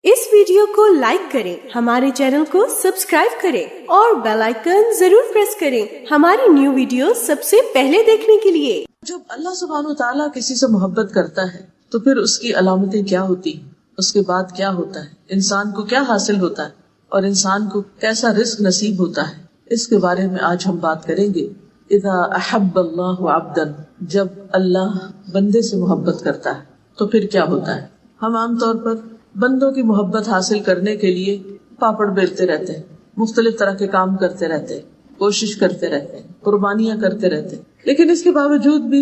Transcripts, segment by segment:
इस वीडियो को लाइक करें, हमारे चैनल को सब्सक्राइब करें और बेल आइकन जरूर प्रेस करें हमारी न्यू वीडियो सबसे पहले देखने के लिए। जब अल्लाह सुब्हानहू तआला किसी से मोहब्बत करता है तो फिर उसकी अलामतें क्या होती हैं, उसके बाद क्या होता है, इंसान को क्या हासिल होता है और इंसान को कैसा रिस्क नसीब होता है, इसके बारे में आज हम बात करेंगे। इज़ा अहब्बल्लाहु अब्दन, जब अल्लाह बंदे से मोहब्बत करता है तो फिर क्या होता है। हम आमतौर पर बंदों की मोहब्बत हासिल करने के लिए पापड़ बेलते रहते हैं, मुख्तलिफ तरह के काम करते रहते हैं, कोशिश करते रहते हैं, कुर्बानियां करते रहते हैं, लेकिन इसके बावजूद भी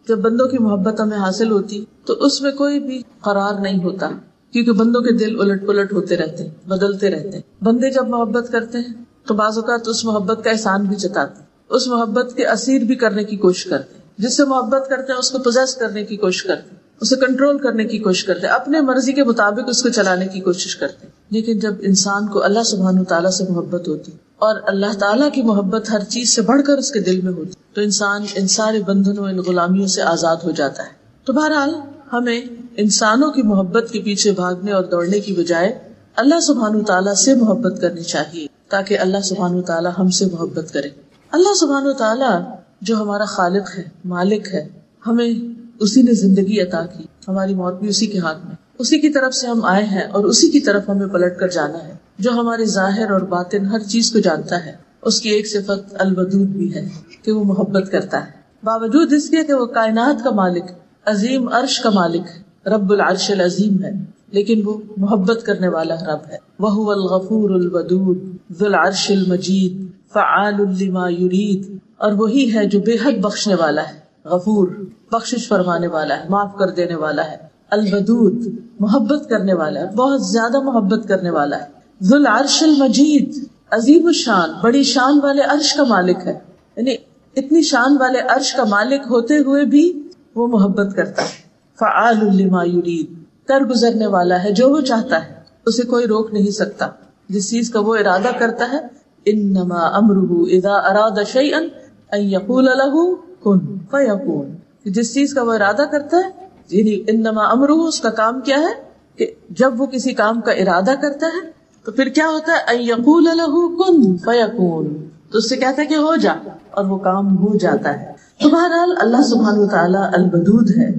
जब बंदों की मोहब्बत हमें हासिल होती तो उसमें कोई भी करार नहीं होता, क्योंकि बंदों के दिल उलट पुलट होते रहते हैं, बदलते रहते हैं। बंदे जब मोहब्बत करते हैं तो बाज़ औक़ात उस मोहब्बत का एहसान भी जताते, उस मोहब्बत के असीर भी करने की कोशिश करते हैं। जिससे मोहब्बत करते हैं उसको पोजेस करने की कोशिश करते हैं, उसे कंट्रोल करने की कोशिश करते हैं, अपने मर्जी के मुताबिक उसको चलाने की कोशिश करते हैं। लेकिन जब इंसान को अल्लाह सुब्हानहू तआला से मोहब्बत होती और अल्लाह ताला की मोहब्बत हर चीज से बढ़कर उसके दिल में होती तो इंसान इन सारे बंधनों, इन गुलामियों से आजाद हो जाता है। तो बहरहाल हमें इंसानों की मोहब्बत के पीछे भागने और दौड़ने की बजाय अल्लाह सुब्हानहू तआला से मोहब्बत करनी चाहिए, ताकि अल्लाह सुब्हानहू तआला हमसे मोहब्बत करे। अल्लाह सुब्हानहू तआला जो हमारा खालिक है, मालिक है, हमें उसी ने जिंदगी अता की, हमारी मौत भी उसी के हाथ में, उसी की तरफ से हम आए हैं और उसी की तरफ हमें पलट कर जाना है। जो हमारे जाहिर और बातिन हर चीज को जानता है, उसकी एक सिफत अल-वदूद भी है कि वो मोहब्बत करता है, बावजूद इसके कि वो कायनात का मालिक, अजीम अर्श का मालिक है, रब्बुल अर्शिल अजीम है, लेकिन वो मोहब्बत करने वाला रब है। वहुवल गफूरुल वदूद ज़ुल अर्शिल मजीद फ़आलुल लिमा युरीद, और वही है जो बेहद बख्शने वाला है, गफूर बख्शिश फरमाने वाला है, माफ कर देने वाला है, अल-वदूद मोहब्बत करने वाला है, बहुत ज्यादा मोहब्बत करने वाला है, ज़ुल अर्शिल मजीद अजीम शान, बड़ी शान वाले अर्श का मालिक है। यानी इतनी शान वाले अर्श का मालिक होते हुए भी वो मोहब्बत करता है। फ़आलुल लिमा युरीद, कर गुजरने वाला है, जो वो चाहता है उसे कोई रोक नहीं सकता। जिस चीज का वो इरादा करता है, इन्नमा अमरुहु इज़ा अरादा शैअन अन यक़ूल लहू कुन फयकून, जिस चीज का वो इरादा करता है, यानी इन्नमा अमरुहु, उसका काम क्या है कि जब वो किसी काम का इरादा करता है तो फिर क्या होता है, अन यक़ूल लहू कुन फयकून, तो उससे कहता है कि हो जा, और वो काम हो जाता है। तो बहरहाल अल्लाह सुब्हानहू तआला अल-वदूद है,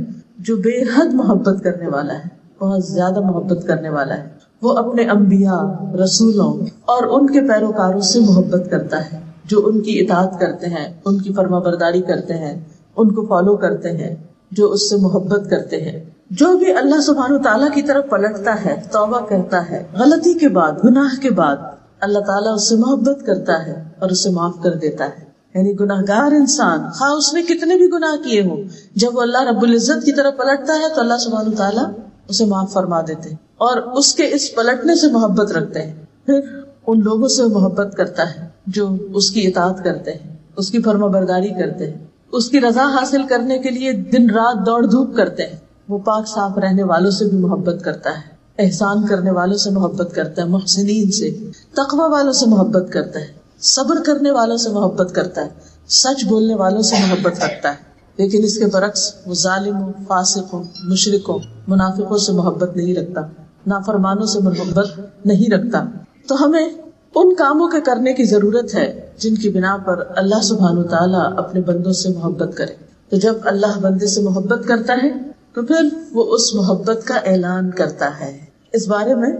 जो बेहद मोहब्बत करने वाला है, बहुत ज्यादा मोहब्बत करने वाला है। वो अपने अंबिया, रसूलों और उनके पैरोकारों से मोहब्बत करता है, जो उनकी इताअत करते हैं, उनकी फरमाबरदारी करते हैं, उनको फॉलो करते हैं, जो उससे मोहब्बत करते हैं। जो भी अल्लाह सुब्हानहू तआला की तरफ पलटता है, तौबा करता है, गलती के बाद, गुनाह के बाद, अल्लाह ताला उससे मोहब्बत करता है और उसे माफ कर देता है। यानी गुनाहगार इंसान, खा उसने कितने भी गुनाह किए हों, जब वो अल्लाह रब्बुल इज्जत की तरफ पलटता है तो अल्लाह सुब्हानहू तआला उसे माफ फरमा देते हैं और उसके इस पलटने से मोहब्बत रखते हैं। फिर उन लोगों से मोहब्बत करता है जो उसकी इताअत करते हैं, उसकी फरमाबरदारी करते हैं, उसकी रजा हासिल करने के लिए दिन रात दौड़ धूप करते हैं। वो पाक साफ रहने वालों से भी मोहब्बत करता है, एहसान करने वालों से मोहब्बत करता है, मुहसिनीन से, तकवा वालों से मोहब्बत करता है, सब्र करने वालों से मोहब्बत करता है, सच बोलने वालों से मोहब्बत रखता है। लेकिन इसके बरक्स वो जालिमों, फासिकों, मुशरिकों, मुनाफिकों से मोहब्बत नहीं रखता, नाफरमानों से मोहब्बत नहीं रखता। तो हमें उन कामों के करने की जरूरत है जिनकी बिना पर अल्लाह सुब्हानहू तआला अपने बंदों से मोहब्बत करे। तो जब अल्लाह बंदे से मोहब्बत करता है तो फिर वो उस मोहब्बत का ऐलान करता है। इस बारे में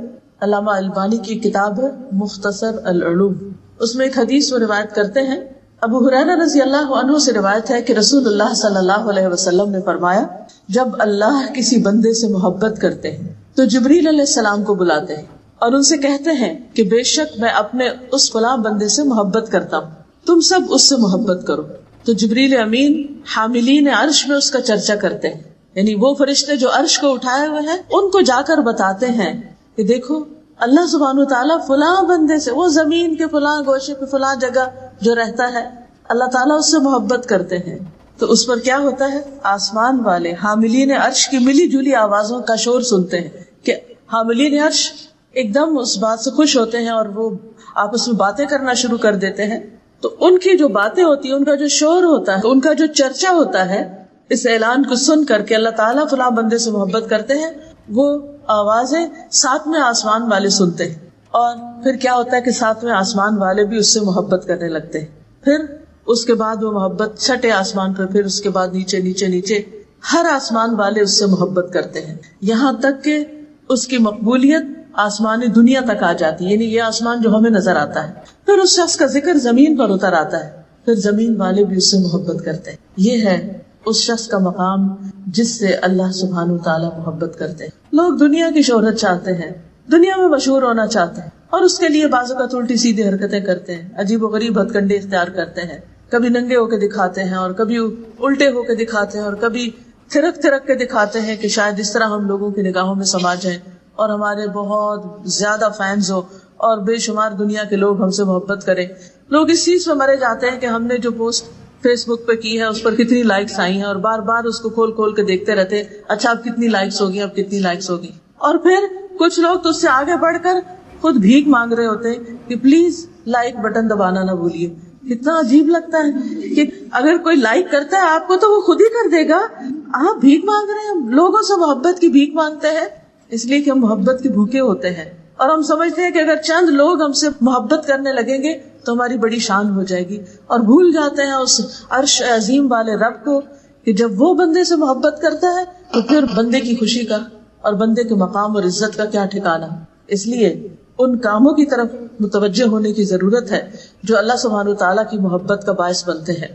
अल्लामा अलबानी की किताब है मुख्तसर अल-उलूम, उसमें एक हदीस वो रिवायत करते हैं। अबू हुरैरा रज़ी अल्लाह अन्हु से रिवायत है कि रसूलुल्लाह सल्लल्लाहु अलैहि वसल्लम ने फरमाया, जब अल्लाह किसी बंदे से मोहब्बत करते हैं तो जिब्रील अलैहिस्सलाम को बुलाते हैं और उनसे कहते हैं कि बेशक मैं अपने उस फलां बंदे से मोहब्बत करता हूँ, तुम सब उससे मोहब्बत करो। तो जिब्रील अमीन हामिलीन अर्श में उसका चर्चा करते हैं, यानी वो फरिश्ते जो अर्श को उठाए हुए हैं उनको जाकर बताते हैं कि देखो अल्लाह सुब्हानहू तआला फलां बंदे से, वो जमीन के फलां गोशे पे फलां जगह जो रहता है, अल्लाह ताला उससे मोहब्बत करते हैं। तो उस पर क्या होता है, आसमान वाले हामिलीन अर्श की मिली जुली आवाजों का शोर सुनते हैं कि हामिलीन अर्श एकदम उस बात से खुश होते हैं और वो आपस में बातें करना शुरू कर देते हैं। तो उनकी जो बातें होती है, उनका जो शोर होता है, उनका जो चर्चा होता है, इस ऐलान को सुन करके अल्लाह ताला फलां बंदे से मोहब्बत करते हैं, وہ آوازیں ساتویں آسمان والے سنتے ہیں، اور پھر کیا ہوتا ہے کہ ساتویں آسمان والے بھی اس سے محبت کرنے لگتے ہیں، پھر اس کے بعد وہ محبت چھٹے آسمان پر، پھر اس کے بعد نیچے نیچے نیچے ہر آسمان والے اس سے محبت کرتے ہیں، یہاں تک کہ اس کی مقبولیت آسمانی دنیا تک آ جاتی ہے، یعنی یہ آسمان جو ہمیں نظر آتا ہے، پھر اس شخص کا ذکر زمین پر اتر آتا ہے، پھر زمین والے بھی اس سے محبت کرتے ہیں۔ یہ ہے اس شخص کا مقام جس سے اللہ سبحانہ وتعالی محبت کرتے ہیں۔ لوگ دنیا کی شہرت چاہتے ہیں، دنیا میں مشہور ہونا چاہتے ہیں، اور اس کے لیے بعض اوقات الٹی سیدھی حرکتیں کرتے ہیں، عجیب و غریب ہتھ کنڈے اختیار کرتے ہیں، کبھی ننگے ہو کے دکھاتے ہیں، اور کبھی الٹے ہو کے دکھاتے ہیں، اور کبھی تھرک تھرک کے دکھاتے ہیں کہ شاید اس طرح ہم لوگوں کی نگاہوں میں سما جائیں اور ہمارے بہت زیادہ فینز ہو اور بے شمار دنیا کے لوگ ہم سے محبت کریں۔ لوگ اس چیز میں مرے جاتے ہیں کہ ہم نے جو پوسٹ فیس بک پہ کی ہے اس پر کتنی لائکس آئی ہیں، اور بار بار اس کو کھول کھول کے دیکھتے رہتے ہیں، اچھا اب کتنی لائکس ہوگی، اب کتنی لائکس ہوگی۔ اور پھر کچھ لوگ تو اس سے آگے بڑھ کر خود بھیک مانگ رہے ہوتے ہیں کہ پلیز لائک بٹن دبانا نہ بھولیے۔ کتنا عجیب لگتا ہے کہ اگر کوئی لائک کرتا ہے آپ کو تو وہ خود ہی کر دے گا، آپ بھیک مانگ رہے ہیں، لوگوں سے محبت کی بھیک مانگتے ہیں، اس لیے کہ ہم محبت کے بھوکے ہوتے ہیں، اور ہم سمجھتے ہیں کہ اگر چند لوگ ہم سے محبت کرنے لگیں گے تو ہماری بڑی شان ہو جائے گی، اور بھول جاتے ہیں اس عرش عظیم والے رب کو کہ جب وہ بندے سے محبت کرتا ہے تو پھر بندے کی خوشی کا اور بندے کے مقام اور عزت کا کیا ٹھکانہ۔ اس لیے ان کاموں کی طرف متوجہ ہونے کی ضرورت ہے جو اللہ سبحانہ وتعالیٰ کی محبت کا باعث بنتے ہیں۔